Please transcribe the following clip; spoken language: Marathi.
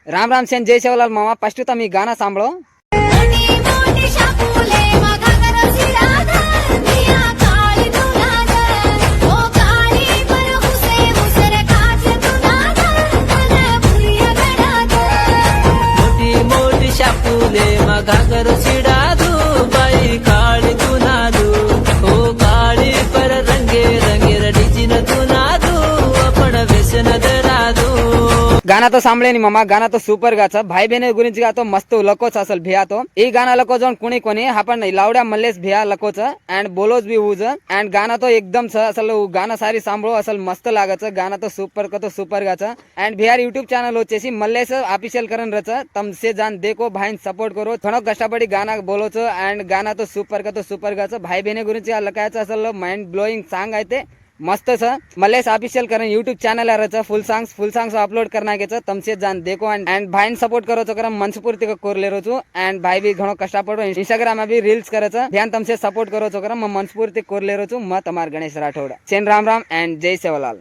राम राम सेन जय सेवलाल मामा फर्स्ट તમે ગાના સાંભળો મોટી મોટી શાપુલે મગા રસીરાધર મિયા કાળી તુનાધર ઓ કાળી પર હુસે મુસર કાચ તુનાધર તને ભૂલિયા ગડાધર મોટી મોટી શાપુલે મગા રસીરાધુ બાઈ કાળી તુનાધુ ઓ કાળી પર રંગે રંગે રડીજી ન તુનાધુ પણ વ્યસન ધરાધુ गाना तो सांभळे नी मामा गाना तो सूपर गाचा भाई बहन गुరించి गातो मस्त लकोच असल भिया तो ई गाना लको जाऊन कुणी कोणी आपण लावड्या मल्लेस भिया लकोच अँड बोलोज बी हुज अँड गाना तो एकदम असल गाना सारी सांभळो असल मस्त लागच गाना तो सूपर गाचा अँड भियार यूट्यूब चॅनल వచ్చేసి मल्लेस ऑफिशियल करन रच तमसे जान देखो भाईन सपोर्ट करो थोडं कष्टपडी गाना बोलोच अँड गाना तो सूपर गाचा भाई बहन गुరించి लकायचं असल माइंड ब्लोइंग सॉन्ग आहे ते मस्त मल्लेस ऑफिशियल करें यूट्यूब चॅनल फुल सॉंग्स अपलोड करना तमसे जान देखो एंड भाई सपोर्ट करो कर मनस्फूर्ति कोरले रोचू एंड भाई भी घणो कष्टपड़ो इंस्टाग्राम भी रील्स करे ध्यान तमसे सपोर्ट करो कर मनस्फूर्ति कोरले रोचू म तमार गणेश राठौड़ सेन राम राम एंड जय सेवालाल।